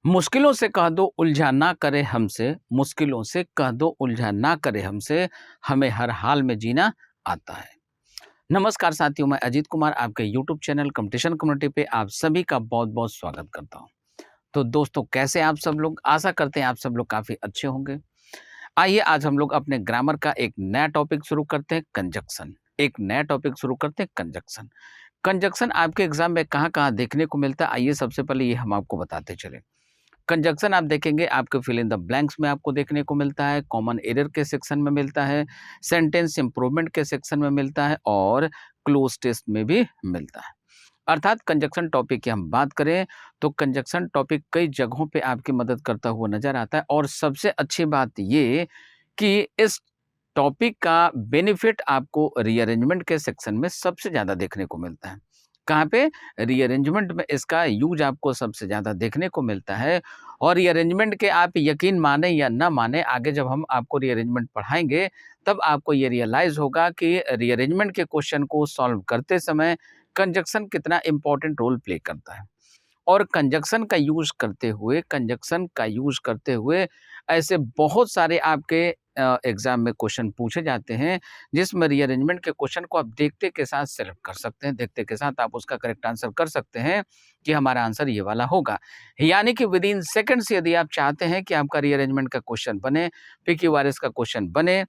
मुश्किलों से कह दो उलझा ना करे हमसे, मुश्किलों से कह दो उलझा ना करे हमसे, हमें हर हाल में जीना आता है। नमस्कार साथियों, मैं अजीत कुमार आपके यूट्यूब चैनल कंपटीशन कम्युनिटी पे आप सभी का बहुत-बहुत स्वागत करता हूँ। तो दोस्तों, कैसे आप सब लोग? आशा करते हैं आप सब लोग काफ़ी अच्छे होंगे। आइए आज हम लोग अपने ग्रामर का एक नया टॉपिक शुरू करते हैं, कंजंक्शन। एक नया टॉपिक शुरू करते हैं, कंजंक्शन। कंजंक्शन आपके एग्ज़ाम में कहाँ-कहाँ देखने को मिलता है, आइए सबसे पहले ये हम आपको बताते चलें। कंजंक्शन आप देखेंगे आपके फिल इन द ब्लैंक्स में आपको देखने को मिलता है, कॉमन एरर के सेक्शन में मिलता है, सेंटेंस इंप्रूवमेंट के सेक्शन में मिलता है और क्लोज टेस्ट में भी मिलता है। अर्थात कंजंक्शन टॉपिक की हम बात करें तो कंजंक्शन टॉपिक कई जगहों पे आपकी मदद करता हुआ नजर आता है और सबसे अच्छी बात ये कि इस टॉपिक का बेनिफिट आपको रीअरेंजमेंट के सेक्शन में सबसे ज़्यादा देखने को मिलता है। कहाँ पे? रीअरेंजमेंट में इसका यूज आपको सबसे ज़्यादा देखने को मिलता है और रीअरेंजमेंट के आप यकीन माने या ना माने, आगे जब हम आपको रीअरेंजमेंट पढ़ाएँगे, तब आपको ये रियलाइज़ होगा कि रीअरेंजमेंट के क्वेश्चन को सॉल्व करते समय कंजंक्शन कितना इम्पोर्टेंट रोल प्ले करता है। और कंजंक्शन का यूज़ करते हुए ऐसे बहुत सारे आपके एग्ज़ाम में क्वेश्चन पूछे जाते हैं, जिसमें रीअरेंजमेंट के क्वेश्चन को आप देखते के साथ सेलेक्ट कर सकते हैं, देखते के साथ आप उसका करेक्ट आंसर कर सकते हैं कि हमारा आंसर ये वाला होगा। यानी कि विदिन सेकंड्स यदि आप चाहते हैं कि आपका रीअरेंजमेंट का क्वेश्चन बने, पीक्यूआरएस का क्वेश्चन बने,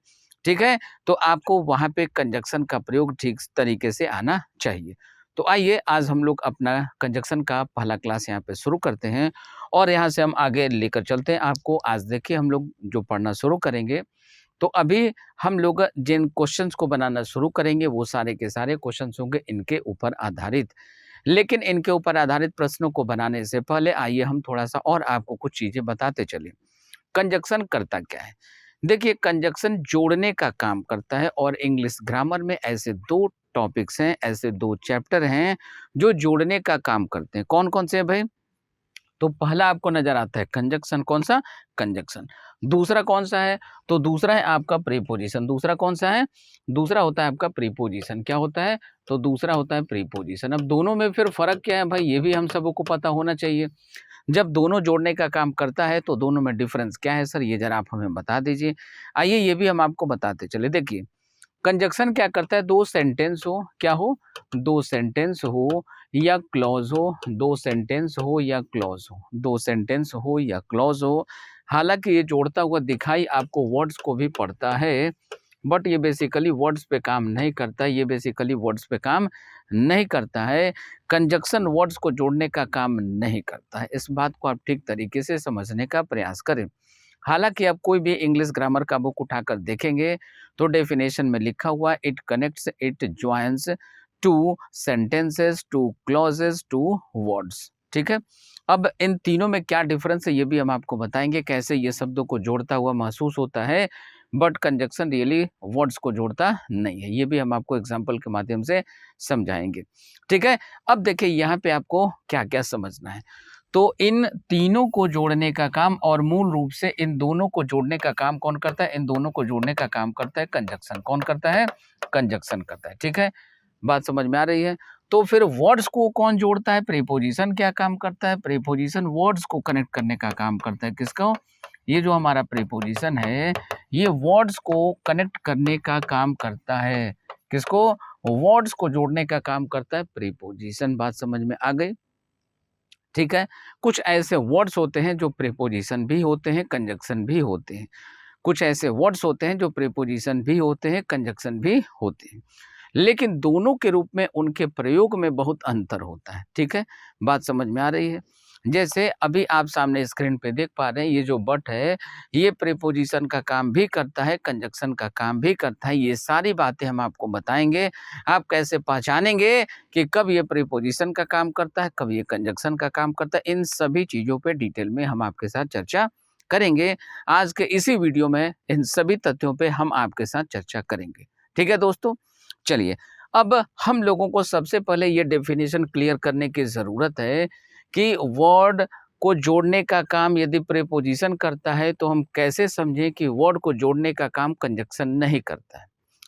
ठीक है? तो आपको वहाँ पे कंजंक्शन का प्रयोग ठीक तरीके से आना चाहिए। तो आइए आज हम लोग अपना कंजंक्शन का पहला क्लास यहाँ पे शुरू करते हैं और यहाँ से हम आगे लेकर चलते हैं आपको। आज देखिए हम लोग जो पढ़ना शुरू करेंगे, तो अभी हम लोग जिन क्वेश्चंस को बनाना शुरू करेंगे वो सारे के सारे क्वेश्चंस होंगे इनके ऊपर आधारित। लेकिन इनके ऊपर आधारित प्रश्नों को बनाने से पहले आइए हम थोड़ा-सा और आपको कुछ चीज़ें बताते चलें। कंजंक्शन करता क्या है? देखिए, कंजंक्शन जोड़ने का काम करता है और इंग्लिश ग्रामर में ऐसे 2 टॉपिक्स हैं, ऐसे 2 चैप्टर हैं जो जोड़ने का काम करते हैं। कौन-कौन से हैं भई? तो पहला आपको नज़र आता है कंजंक्शन, कौन-सा? कंजंक्शन। दूसरा कौन-सा है? तो दूसरा है आपका प्रीपोज़िशन। दूसरा कौन-सा है? दूसरा होता है आपका प्रीपोज़िशन। क्या होता है? तो दूसरा होता है प्रीपोज़िशन। अब दोनों में फिर फ़र्क क्या है भाई? ये भी हम सबों को पता होना चाहिए। जब दोनों जोड़ने का काम करता है तो दोनों में डिफ़रेंस क्या है सर? ये ज़रा आप हमें बता दीजिए। आइए ये भी हम आपको बताते चलें। देखिए, कंजंक्शन क्या करता है? 2 सेंटेंस हो, क्या हो? 2 सेंटेंस हो या क्लॉज़ हो, 2 सेंटेंस हो या क्लॉज़ हो, 2 सेंटेंस हो या क्लॉज़ हो। हालाँकि ये जोड़ता हुआ दिखाई आपको वर्ड्स को भी पड़ता है, बट ये बेसिकली वर्ड्स पे काम नहीं करता है, ये बेसिकली वर्ड्स पे काम नहीं करता है। कंजंक्शन वर्ड्स को जोड़ने का काम नहीं करता है। इस बात को आप ठीक तरीके से समझने का प्रयास करें। हालाँकि आप कोई भी इंग्लिश ग्रामर का बुक उठाकर देखेंगे, तो डेफिनेशन में लिखा हुआ है it connects, it joins two sentences, two clauses, two words, ठीक है? अब इन तीनों में क्या डिफ़रेंस है ये भी हम आपको बताएँगे, कैसे ये शब्दों को जोड़ता हुआ महसूस होता है, बट कंजंक्शन रियली वर्ड्स को जोड़ता नहीं है। ये भी हम आपको एग्ज़ाम्पल के माध्यम से समझाएँगे, ठीक है? अब देखिए यहाँ पे आपको क्या-क्या समझना है। तो इन तीनों को जोड़ने का काम और मूल रूप से इन दोनों को जोड़ने का काम कौन करता है? इन दोनों को जोड़ने का काम करता है कंजंक्शन। कौन करता है? कंजंक्शन करता है, ठीक है? बात समझ में आ रही है? तो फिर वर्ड्स को कौन जोड़ता है? प्रीपोज़िशन क्या काम करता है? प्रीपोज़िशन वर्ड्स को कनेक्ट करने का काम करता है। किसको? ये जो हमारा प्रीपोज़िशन है, ये वर्ड्स को कनेक्ट करने का काम करता है। किसको? वर्ड्स को जोड़ने का काम करता है प्रीपोज़िशन। बात समझ में आ गई? ठीक है? कुछ ऐसे वर्ड्स होते हैं जो प्रीपोज़िशन भी होते हैं, कंजंक्शन भी होते हैं। कुछ ऐसे वर्ड्स होते हैं जो प्रीपोज़िशन भी होते हैं, कंजंक्शन भी होते हैं। लेकिन दोनों के रूप में उनके प्रयोग में बहुत अंतर होता है, ठीक है? बात समझ में आ रही है? जैसे अभी आप सामने स्क्रीन पे देख पा रहे हैं, ये जो बट है, ये प्रीपोज़िशन का काम भी करता है, कंजंक्शन का काम भी करता है। ये सारी बातें हम आपको बताएँगे। आप कैसे पहचानेंगे कि कब ये प्रीपोज़िशन का काम करता है, कब ये कंजंक्शन का काम करता है, इन सभी चीज़ों पे डिटेल में हम आपके साथ चर्चा करेंगे। आज के इसी वीडियो में इन सभी तथ्यों पे हम आपके साथ चर्चा करेंगे। ठीक है दोस्तों? चलिए, अब हम लोगों को सबसे पहले ये डेफ़िनिशन क्लियर करने की ज़रूरत है कि वर्ड को जोड़ने का काम यदि प्रीपोज़िशन करता है, तो हम कैसे समझें कि वर्ड को जोड़ने का काम कंजंक्शन नहीं करता है।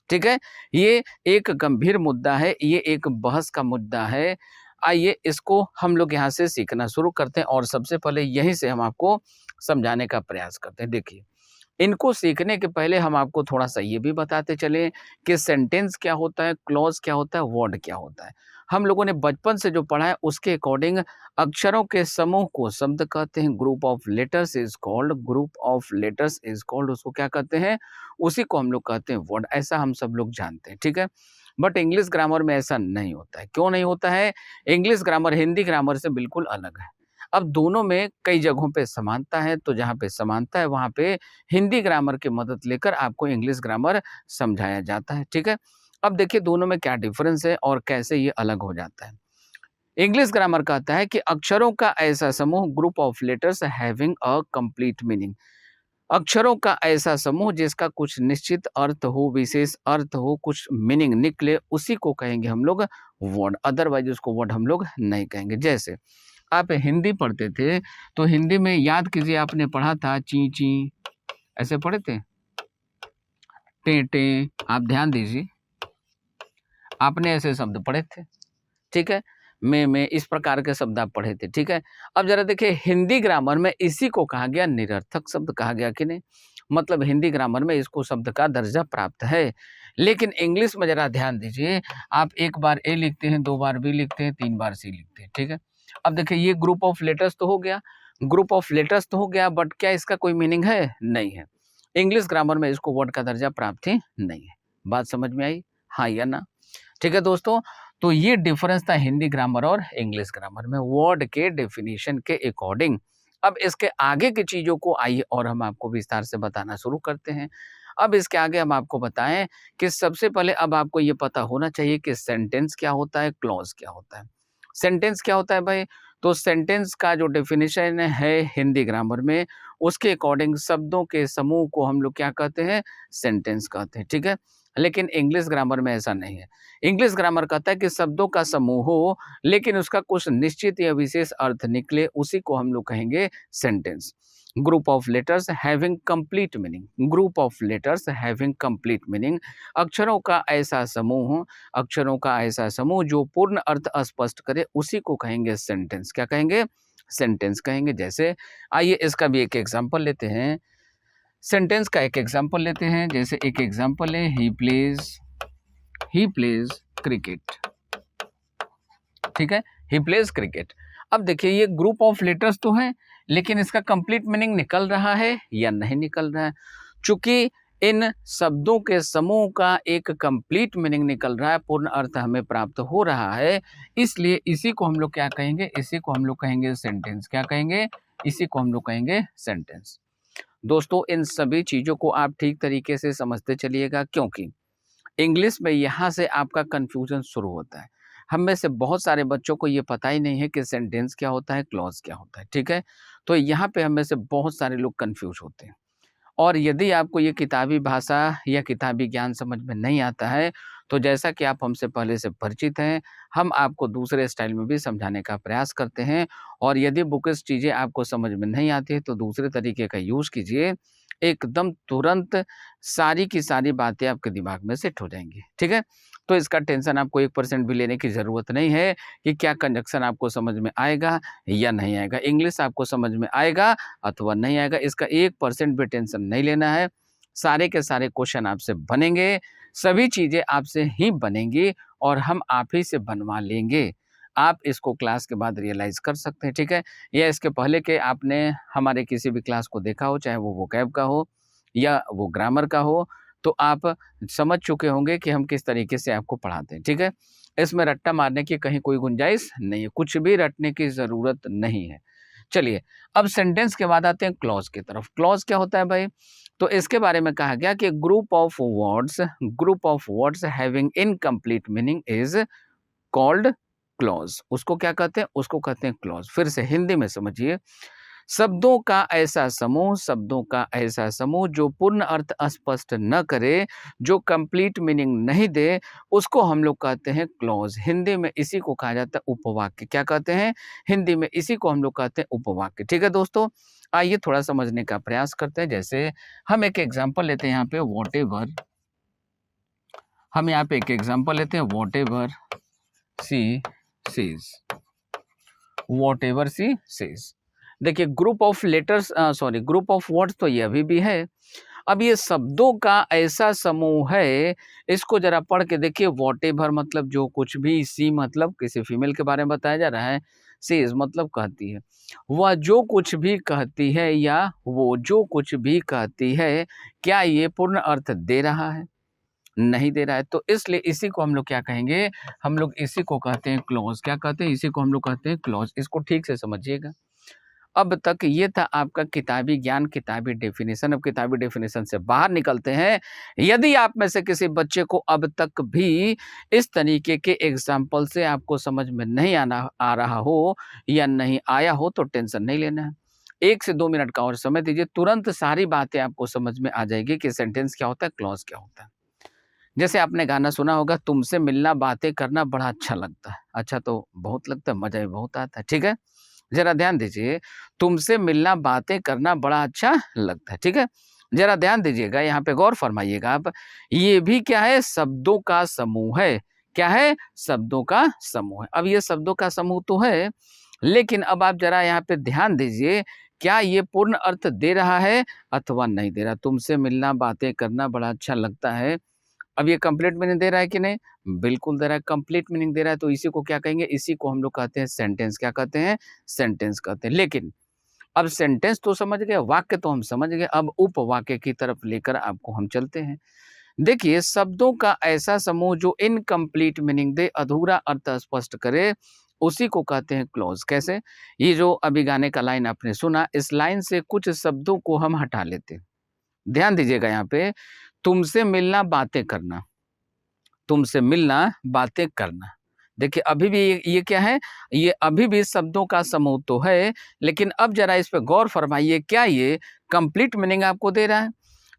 ठीक है? ये एक गंभीर मुद्दा है, ये एक बहस का मुद्दा है। आइए इसको हम लोग यहाँ से सीखना शुरू करते हैं और सबसे पहले यहीं से हम आपको समझाने का प्रयास करते हैं। देखिए, इनको सीखने के पहले हम आपको थोड़ा-सा ये भी बताते चलें कि सेंटेंस क्या होता है, क्लॉज़ क्या होता है, वर्ड क्या होता है। हम लोगों ने बचपन से जो पढ़ा है उसके अकॉर्डिंग अक्षरों के समूह को शब्द कहते हैं, group of letters is called उसको क्या कहते हैं, उसी को हम लोग कहते हैं वर्ड, ऐसा हम सब लोग जानते हैं, ठीक है? बट इंग्लिश ग्रामर में ऐसा नहीं होता है, क्यों नहीं होता है? इंग्लिश ग्रामर हिंदी ग्रामर से बिल्कुल अलग है। अब दोनों में कई जगहों पे समानता है, तो जहाँ पे समानता है वहाँ पे हिंदी ग्रामर की मदद लेकर आपको इंग्लिश ग्रामर समझाया जाता है, ठीक है? अब देखिए दोनों में क्या डिफरेंस है और कैसे ये अलग हो जाता है। इंग्लिश ग्रामर कहता है कि अक्षरों का ऐसा समूह group of letters having a complete meaning. अक्षरों का ऐसा समूह जिसका कुछ निश्चित अर्थ हो, विशेष अर्थ हो, कुछ मीनिंग निकले, उसी को कहेंगे हम लोग वर्ड, अदरवाइज़ उसको वर्ड हम लोग नहीं कहेंगे। जैसे आप हिंदी पढ़ते थे, तो हिंदी में याद कीजिए आपने पढ़ा था ची ची, ऐसे पढ़े थे? टें टें, आप ध्यान दीजिए, आपने ऐसे शब्द पढ़े थे, ठीक है? में इस प्रकार के शब्द आप पढ़े थे, ठीक है? अब ज़रा देखिए हिंदी ग्रामर में इसी को कहा गया निरर्थक शब्द कहा गया कि नहीं? मतलब हिंदी ग्रामर में इसको शब्द का दर्जा प्राप्त है। लेकिन इंग्लिश में ज़रा ध्यान दीजिए, आप 1 बार ए लिखते हैं, 2 बार बी लिखते हैं, 3 बार सी लिखते हैं, ठीक है? अब देखिए ये ग्रुप ऑफ लेटर्स तो हो गया, ग्रुप ऑफ लेटर्स तो हो गया, बट क्या इसका कोई मीनिंग है? नहीं है। इंग्लिश ग्रामर में इसको वर्ड का दर्जा प्राप्त ही नहीं है। बात समझ में आई? हाँ या ना? ठीक है दोस्तों, तो ये डिफरेंस था हिंदी ग्रामर और इंग्लिश ग्रामर में वर्ड के डेफिनेशन के अकॉर्डिंग। अब इसके आगे की चीज़ों को आइए और हम आपको विस्तार से बताना शुरू करते हैं। अब इसके आगे हम आपको बताएँ कि सबसे पहले अब आपको ये पता होना चाहिए कि सेंटेंस क्या होता है, क्लॉज़ क्या होता है। सेंटेंस क्या होता है भाई? तो सेंटेंस का जो डेफिनेशन है हिंदी ग्रामर में, उसके अकॉर्डिंग शब्दों के समूह को हम लोग क्या कहते हैं? सेंटेंस कहते हैं, ठीक है? लेकिन इंग्लिश ग्रामर में ऐसा नहीं है। इंग्लिश ग्रामर कहता है कि शब्दों का समूह हो, लेकिन उसका कुछ निश्चित या विशेष अर्थ निकले, उसी को हम लोग कहेंगे sentence. Group of letters having complete meaning, group of letters having complete meaning, अक्षरों का ऐसा समूह, अक्षरों का ऐसा समूह जो पूर्ण अर्थ स्पष्ट करे, उसी को कहेंगे सेंटेंस। क्या कहेंगे? सेंटेंस कहेंगे। जैसे आइए इसका भी एक एग्जांपल लेते हैं। सेंटेंस का एक एग्जांपल लेते हैं, जैसे एक एग्जांपल है ही प्लेज क्रिकेट, ठीक है? He plays cricket. अब देखिए ये ग्रुप ऑफ लेटर्स तो है, लेकिन इसका कंप्लीट मीनिंग निकल रहा है या नहीं निकल रहा है? चूंकि इन शब्दों के समूह का एक कंप्लीट मीनिंग निकल रहा है, पूर्ण अर्थ हमें प्राप्त हो रहा है, इसलिए इसी को हम लोग क्या कहेंगे? इसी को हम लोग कहेंगे सेंटेंस। क्या कहेंगे? इसी को हम लोग कहेंगे सेंटेंस। दोस्तों इन सभी चीज़ों को आप ठीक तरीके से समझते चलिएगा, क्योंकि इंग्लिश में यहाँ से आपका कन्फ्यूजन शुरू होता है। हम में से बहुत सारे बच्चों को ये पता ही नहीं है कि सेंटेंस क्या होता है, क्लॉज़ क्या होता है, ठीक है? तो यहाँ पे हम में से बहुत सारे लोग कन्फ्यूज़ होते हैं। और यदि आपको ये किताबी भाषा या किताबी ज्ञान समझ में नहीं आता है, तो जैसा कि आप हमसे पहले से परिचित हैं, हम आपको दूसरे स्टाइल में भी समझाने का प्रयास करते हैं। और यदि बुकिश चीज़ें आपको समझ में नहीं आती है, तो दूसरे तरीके का यूज़ कीजिए। एकदम तुरंत सारी की सारी बातें आपके दिमाग में सेट हो जाएँगी, ठीक है? तो इसका टेंशन आपको 1% भी लेने की ज़रूरत नहीं है कि क्या कंजक्शन आपको समझ में आएगा या नहीं आएगा। इंग्लिश आपको समझ में आएगा अथवा नहीं आएगा, इसका 1% भी टेंशन नहीं लेना है। सारे के सारे क्वेश्चन आपसे बनेंगे, सभी चीज़ें आपसे ही बनेंगी और हम आप ही से बनवा लेंगे। आप इसको क्लास के बाद रियलाइज़ कर सकते हैं, ठीक है? या इसके पहले के आपने हमारे किसी भी क्लास को देखा हो, चाहे वो वोकैब का हो या वो ग्रामर का हो, तो आप समझ चुके होंगे कि हम किस तरीके से आपको पढ़ाते हैं, ठीक है? इसमें रट्टा मारने की कहीं कोई गुंजाइश नहीं है, कुछ भी रटने की ज़रूरत नहीं है। चलिए, अब सेंटेंस के बाद आते हैं क्लॉज़ की तरफ। क्लॉज़ क्या होता है भाई? तो इसके बारे में कहा गया कि group of words having incomplete meaning is called clause. उसको क्या कहते हैं? उसको कहते हैं क्लॉज़। फिर से हिंदी में समझिए। शब्दों का ऐसा समूह जो पूर्ण अर्थ स्पष्ट न करे, जो कंप्लीट मीनिंग नहीं दे, उसको हम लोग कहते हैं क्लॉज़। हिंदी में इसी को कहा जाता है उपवाक्य। क्या कहते हैं? हिंदी में इसी को हम लोग कहते हैं उपवाक्य। ठीक है दोस्तों? आइए थोड़ा समझने का प्रयास करते हैं। जैसे हम एक एग्ज़ाम्पल लेते हैं यहाँ पे व्हाटएवर, हम यहाँ पे एक एग्ज़ाम्पल लेते हैं whatever she says. Whatever she says. देखिए group of letters group of words तो ये अभी भी है। अब ये शब्दों का ऐसा समूह है, इसको जरा पढ़ के देखिए। वॉट एवर मतलब जो कुछ भी, सी मतलब किसी फीमेल के बारे में बताया जा रहा है, सेज मतलब कहती है। वह जो कुछ भी कहती है या वो जो कुछ भी कहती है, क्या ये पूर्ण अर्थ दे रहा है? नहीं दे रहा है। तो इसलिए इसी को हम लोग क्या कहेंगे? हम लोग इसी को कहते हैं क्लॉज। क्या कहते हैं? इसी को हम लोग कहते हैं क्लॉज। इसको ठीक से समझिएगा। अब तक ये था आपका किताबी ज्ञान, किताबी डेफिनेशन। अब किताबी डेफिनेशन से बाहर निकलते हैं। यदि आप में से किसी बच्चे को अब तक भी इस तरीके के एग्जाम्पल से आपको समझ में नहीं आ रहा हो या नहीं आया हो तो टेंशन नहीं लेना है। 1 से 2 मिनट का और समय दीजिए, तुरंत सारी बातें आपको समझ में आ जाएगी कि सेंटेंस क्या होता है, क्लॉज क्या होता है। जैसे आपने गाना सुना होगा, तुमसे मिलना बातें करना बड़ा अच्छा लगता है। अच्छा तो बहुत लगता है, मजा भी बहुत आता है। ठीक है, जरा ध्यान दीजिए, तुमसे मिलना बातें करना बड़ा अच्छा लगता है। ठीक है, जरा ध्यान दीजिएगा, यहाँ पे गौर फरमाइएगा आप। ये भी क्या है? शब्दों का समूह है। क्या है? शब्दों का समूह है। अब ये शब्दों का समूह तो है, लेकिन अब आप जरा यहाँ पे ध्यान दीजिए, क्या ये पूर्ण अर्थ दे रहा है अथवा नहीं दे रहा? तुमसे मिलना बातें करना बड़ा अच्छा लगता है, अब ये कंप्लीट मीनिंग दे रहा है कि नहीं? बिल्कुल दे रहा है, कंप्लीट मीनिंग दे रहा है। तो इसी को क्या कहेंगे? इसी को हम लोग कहते हैं सेंटेंस। क्या कहते हैं? सेंटेंस कहते हैं। लेकिन अब सेंटेंस तो समझ गए, वाक्य तो हम समझ गए, अब उपवाक्य की तरफ लेकर आपको हम चलते हैं। देखिए, शब्दों का ऐसा समूह जो इनकम्प्लीट मीनिंग दे, अधूरा अर्थ स्पष्ट करे, उसी को कहते हैं क्लॉज। कैसे? ये जो अभी गाने का लाइन आपने सुना, इस लाइन से कुछ शब्दों को हम हटा लेते हैं। ध्यान दीजिएगा यहाँ पे, तुमसे मिलना बातें करना, तुमसे मिलना बातें करना। देखिए अभी भी ये क्या है? ये अभी भी शब्दों का समूह तो है, लेकिन अब जरा इस पे गौर फरमाइए, क्या ये कंप्लीट मीनिंग आपको दे रहा है?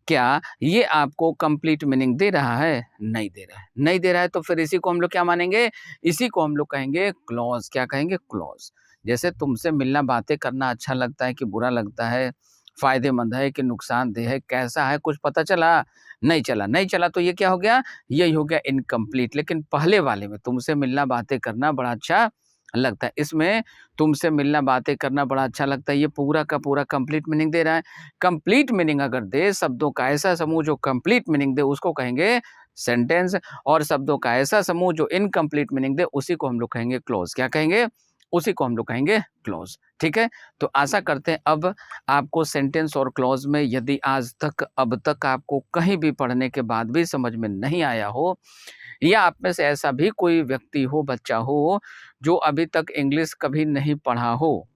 क्या ये आपको कंप्लीट मीनिंग दे रहा है? नहीं दे रहा है। नहीं दे रहा है तो फिर इसी को हम लोग क्या मानेंगे? इसी को हम लोग कहेंगे क्लॉज। क्या कहेंगे? क्लॉज। जैसे तुमसे मिलना बातें करना अच्छा लगता है कि बुरा लगता है, फायदेमंद है कि नुकसानदेह है, कैसा है, कुछ पता चला? नहीं चला। नहीं चला तो ये क्या हो गया? यही हो गया इनकम्प्लीट। लेकिन पहले वाले में तुमसे मिलना बातें करना बड़ा अच्छा लगता है, इसमें तुमसे मिलना बातें करना बड़ा अच्छा लगता है, ये पूरा का पूरा कंप्लीट मीनिंग दे रहा है। कंप्लीट मीनिंग अगर दे, शब्दों का ऐसा समूह जो कंप्लीट मीनिंग दे, उसको कहेंगे सेंटेंस। और शब्दों का ऐसा समूह जो इनकम्प्लीट मीनिंग दे, उसी को हम लोग कहेंगे क्लोज। क्या कहेंगे? उसी को हम लोग कहेंगे क्लोज। ठीक है, तो आशा करते हैं अब आपको सेंटेंस और क्लॉज में यदि आज तक अब तक आपको कहीं भी पढ़ने के बाद भी समझ में नहीं आया हो, या आप में से ऐसा भी कोई व्यक्ति हो, बच्चा हो, जो अभी तक इंग्लिश कभी नहीं पढ़ा हो,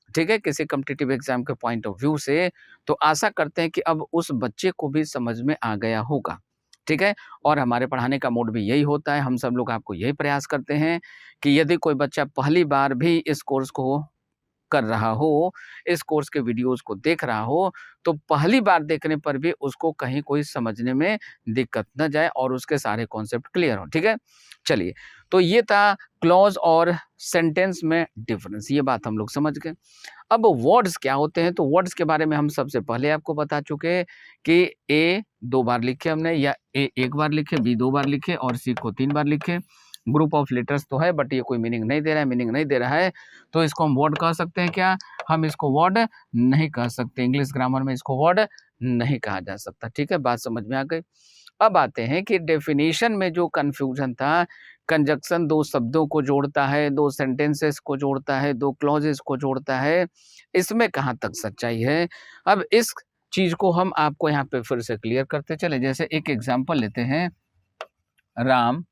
ठीक है, किसी कॉम्पिटिटिव एग्जाम के पॉइंट ऑफ व्यू से, तो आशा करते हैं कि अब उस बच्चे को भी समझ में आ गया होगा। ठीक है, और हमारे पढ़ाने का मोड भी यही होता है, हम सब लोग आपको यही प्रयास करते हैं कि यदि कोई बच्चा पहली बार भी इस कोर्स को कर रहा हो, इस कोर्स के वीडियोज़ को देख रहा हो, तो पहली बार देखने पर भी उसको कहीं कोई समझने में दिक्कत ना जाए और उसके सारे कॉन्सेप्ट क्लियर हों। ठीक है? चलिए, तो ये था क्लॉज़ और सेंटेंस में डिफरेंस, ये बात हम लोग समझ गए। अब वर्ड्स क्या होते हैं? तो वर्ड्स के बारे में हम सबसे पहले आपको बता चुके हैं कि ए 2 बार लिखे हमने, या ए 1 बार लिखे, बी 2 बार लिखे और सी को 3 बार लिखे। ग्रुप ऑफ लेटर्स तो है, बट ये कोई मीनिंग नहीं दे रहा है। मीनिंग नहीं दे रहा है तो इसको हम वर्ड कह सकते हैं क्या? हम इसको वर्ड नहीं कह सकते। इंग्लिश ग्रामर में इसको वर्ड नहीं कहा जा सकता। ठीक है, बात समझ में आ गई। अब आते हैं कि डेफिनेशन में जो कन्फ्यूजन था, कंजक्शन 2 शब्दों को जोड़ता है, 2 सेंटेंसेस को जोड़ता है, 2 क्लॉजेस को जोड़ता है, इसमें कहाँ तक सच्चाई है? अब इस चीज को हम आपको यहाँ पे फिर से क्लियर करते चले। जैसे एक एग्जाम्पल लेते हैं, राम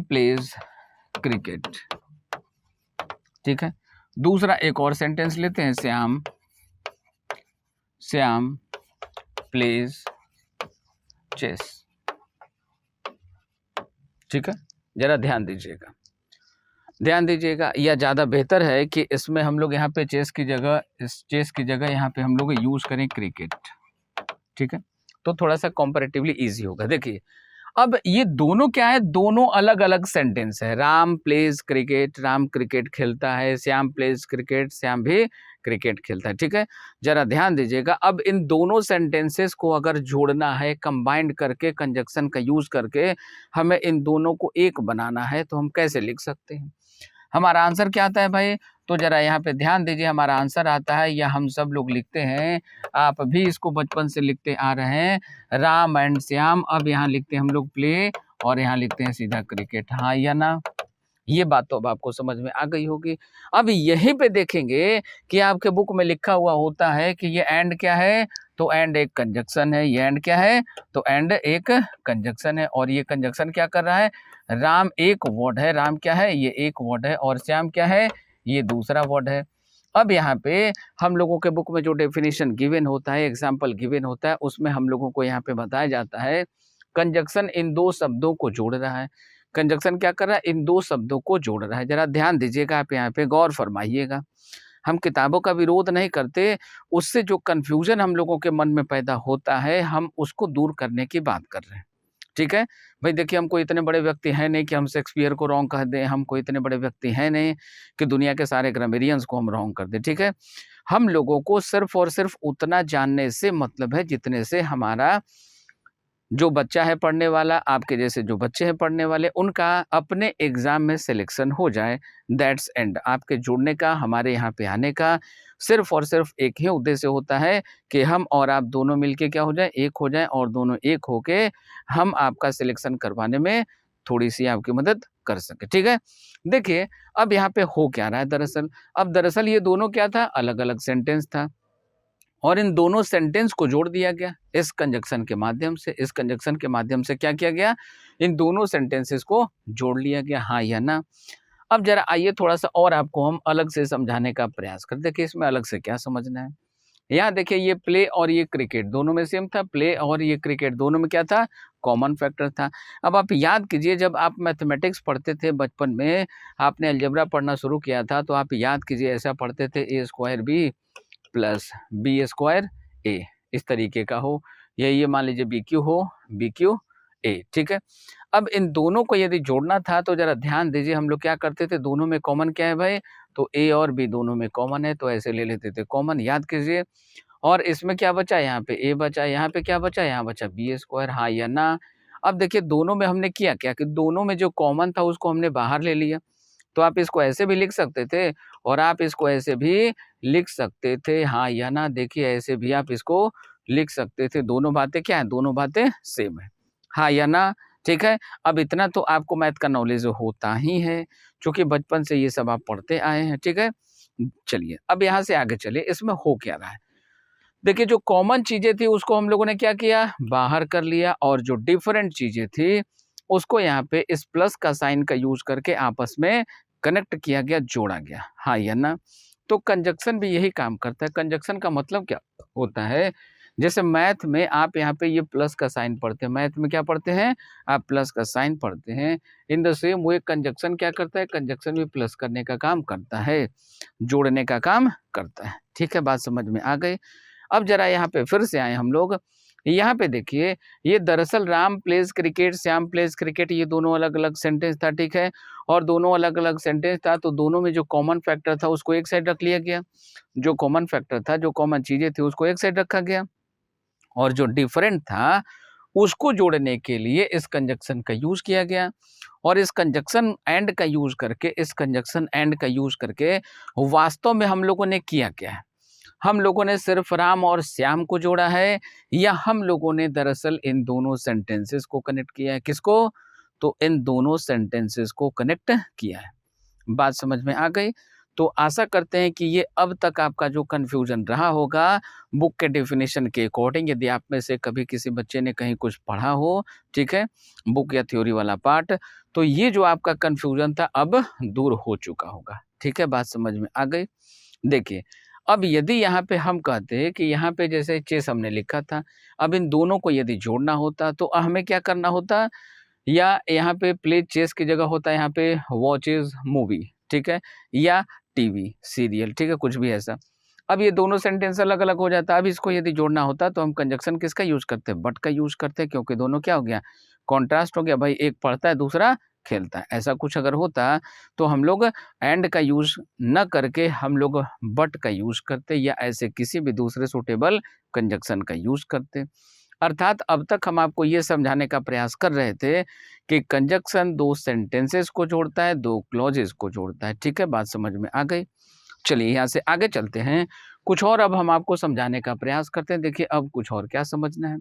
प्लेज क्रिकेट। ठीक है, दूसरा एक और सेंटेंस लेते हैं, श्याम प्लेज चेस। ठीक है, जरा ध्यान दीजिएगा, या ज़्यादा बेहतर है कि इसमें हम लोग यहाँ पे चेस की जगह यहाँ पे हम लोग यूज करें क्रिकेट। ठीक है, तो थोड़ा सा कंपैरेटिवली इजी होगा। देखिए, अब ये दोनों क्या है? दोनों अलग अलग सेंटेंस है। Ram pledge cricket, Ram cricket खेलता है, श्याम प्लेज क्रिकेट, श्याम भी क्रिकेट खेलता है। ठीक है, जरा ध्यान दीजिएगा। अब इन दोनों सेंटेंसेस को अगर जोड़ना है, कंबाइंड करके, कंजक्शन का यूज करके हमें इन दोनों को एक बनाना है, तो हम कैसे लिख सकते हैं? हमारा आंसर क्या आता है भाई? तो ज़रा यहाँ पे ध्यान दीजिए, हमारा आंसर आता है, या हम सब लोग लिखते हैं, आप भी इसको बचपन से लिखते आ रहे हैं, राम एंड श्याम। अब यहाँ लिखते हैं हम लोग प्ले, और यहाँ लिखते हैं सीधा क्रिकेट। हाँ या ना? ये बात तो अब आपको समझ में आ गई होगी। अब यहीं पे देखेंगे कि आपके बुक में लिखा हुआ होता है कि ये एंड क्या है? तो एंड एक कंजक्शन है। ये एंड क्या है? तो एंड एक कंजक्शन है। और ये कंजक्शन क्या कर रहा है? राम एक वर्ड है। राम क्या है? ये एक वर्ड है। और श्याम क्या है? ये दूसरा वर्ड है। अब यहाँ पे हम लोगों के बुक में जो डेफिनेशन गिवन होता है, एग्जाम्पल गिवन होता है, उसमें हम लोगों को यहाँ पे बताया जाता है कंजक्शन इन दो शब्दों को जोड़ रहा है। कंजक्शन क्या कर रहा है? इन दो शब्दों को जोड़ रहा है। जरा ध्यान दीजिएगा, आप यहाँ पे गौर फरमाइएगा। हम किताबों का विरोध नहीं करते, उससे जो कन्फ्यूजन हम लोगों के मन में पैदा होता है, हम उसको दूर करने की बात कर रहे हैं। ठीक है भाई, देखिए हम कोई इतने बड़े व्यक्ति हैं नहीं कि हम शेक्सपियर को रॉन्ग कह दें, हम कोई इतने बड़े व्यक्ति हैं नहीं कि दुनिया के सारे ग्रामेरियंस को हम रॉन्ग कर दें। ठीक है, हम लोगों को सिर्फ और सिर्फ उतना जानने से मतलब है जितने से हमारा जो बच्चा है पढ़ने वाला, आपके जैसे जो बच्चे हैं पढ़ने वाले, उनका अपने एग्जाम में सिलेक्शन हो जाए। That's and. आपके जुड़ने का, हमारे यहाँ पे आने का सिर्फ और सिर्फ एक ही उद्देश्य होता है कि हम और आप दोनों मिलके क्या हो जाए? एक हो जाए, और दोनों एक होके हम आपका सिलेक्शन करवाने में थोड़ी सी आपकी मदद कर सके। ठीक है, देखिए अब यहाँ पे हो क्या रहा है दरअसल? अब दरअसल ये दोनों क्या था? अलग अलग सेंटेंस था, और इन दोनों सेंटेंस को जोड़ दिया गया इस कंजक्शन के माध्यम से। इस कंजक्शन के माध्यम से क्या किया गया? इन दोनों सेंटेंसेस को जोड़ लिया गया। हाँ या ना? अब जरा आइए थोड़ा सा और आपको हम अलग से समझाने का प्रयास करते। देखिए इसमें अलग से क्या समझना है। यहाँ देखिए ये प्ले और ये क्रिकेट दोनों में सेम था। प्ले और ये क्रिकेट दोनों में क्या था? कॉमन फैक्टर था। अब आप याद कीजिए, जब आप मैथमेटिक्स पढ़ते थे बचपन में, आपने अलजेब्रा पढ़ना शुरू किया था, तो आप याद कीजिए ऐसा पढ़ते थे, A square B plus B square A, इस तरीके का हो, या ये मान लीजिए बी क्यू हो, बी क्यू ए। ठीक है, अब इन दोनों को यदि जोड़ना था तो जरा ध्यान दीजिए, हम लोग क्या करते थे? दोनों में कॉमन क्या है भाई? तो ए और बी दोनों में कॉमन है, तो ऐसे ले लेते थे कॉमन। याद कीजिए, और इसमें क्या बचा? यहाँ पे ए बचा। यहाँ पे क्या बचा? यहाँ बचा बी स्क्वायर। हाँ या ना? अब देखिए दोनों में हमने किया क्या कि दोनों में जो कॉमन था उसको हमने बाहर ले लिया। तो आप इसको ऐसे भी लिख सकते थे, और आप इसको ऐसे भी लिख सकते थे। हाँ या ना? देखिए ऐसे भी आप इसको लिख सकते थे। दोनों बातें क्या है? दोनों बातें सेम है। हाँ या ना? ठीक है, अब इतना तो आपको मैथ का नॉलेज होता ही है, क्योंकि बचपन से ये सब आप पढ़ते आए हैं। ठीक है, चलिए अब यहाँ से आगे चलिए, इसमें हो क्या रहा है? देखिए जो कॉमन चीजें थी उसको हम लोगों ने क्या किया? बाहर कर लिया, और जो डिफरेंट चीजें थी उसको यहाँ पे इस प्लस का साइन का यूज करके आपस में कनेक्ट किया गया, जोड़ा गया। हाँ या ना? तो कंजक्शन भी यही काम करता है। कंजक्शन का मतलब क्या होता है? जैसे मैथ में आप यहाँ पे ये प्लस का साइन पढ़ते हैं, मैथ में क्या पढ़ते हैं? आप प्लस का साइन पढ़ते हैं। In the same way conjunction क्या करता है? कंजक्शन भी प्लस करने का काम करता है, जोड़ने का काम करता है। ठीक है, बात समझ में आ गई। अब जरा यहाँ पे फिर से आए हम लोग। यहाँ पे देखिए, ये दरअसल Ram pledge cricket, Shyam pledge cricket, ये दोनों अलग-अलग सेंटेंस था। ठीक है, और दोनों अलग-अलग सेंटेंस था, तो दोनों में जो कॉमन फैक्टर था उसको एक साइड रख लिया गया। जो कॉमन फैक्टर था, जो कॉमन चीजें थी उसको एक साइड रखा गया, और जो डिफरेंट था उसको जोड़ने के लिए इस कंजक्शन का यूज किया गया। और इस कंजक्शन एंड का यूज करके, इस कंजक्शन एंड का यूज करके वास्तव में हम लोगों ने किया क्या है? हम लोगों ने सिर्फ राम और श्याम को जोड़ा है, या हम लोगों ने दरअसल इन दोनों सेंटेंसेस को कनेक्ट किया है? किसको? तो इन दोनों सेंटेंसेस को कनेक्ट किया है। बात समझ में आ गई? तो आशा करते हैं कि ये अब तक आपका जो कन्फ्यूजन रहा होगा बुक के डेफिनेशन के अकॉर्डिंग, यदि आप में से कभी किसी बच्चे ने कहीं कुछ पढ़ा हो, ठीक है, बुक या थ्योरी वाला पार्ट, तो ये जो आपका कन्फ्यूजन था अब दूर हो चुका होगा। ठीक है, बात समझ में आ गई? देखिए अब यदि यहाँ पे हम कहते हैं कि यहाँ पे जैसे चेस हमने लिखा था, अब इन दोनों को यदि जोड़ना होता तो हमें क्या करना होता? या यहाँ पे प्ले चेस की जगह होता है यहाँ पे वॉचेस मूवी, ठीक है, या टीवी सीरियल, ठीक है, कुछ भी ऐसा। अब ये दोनों सेंटेंस अलग अलग हो जाता है। अब इसको यदि जोड़ना होता तो हम कंजक्शन किसका यूज करते हैं? बट का यूज करते हैं, क्योंकि दोनों क्या हो गया? कॉन्ट्रास्ट हो गया भाई, एक पढ़ता है दूसरा खेलता है। ऐसा कुछ अगर होता तो हम लोग एंड का यूज न करके हम लोग बट का यूज करते, या ऐसे किसी भी दूसरे सुटेबल कंजक्शन का यूज करते। अर्थात अब तक हम आपको ये समझाने का प्रयास कर रहे थे कि कंजंक्शन 2 सेंटेंसेस को जोड़ता है, 2 क्लॉजेस को जोड़ता है। ठीक है, बात समझ में आ गई? चलिए यहाँ से आगे चलते हैं। कुछ और अब हम आपको समझाने का प्रयास करते हैं। देखिए अब कुछ और क्या समझना है।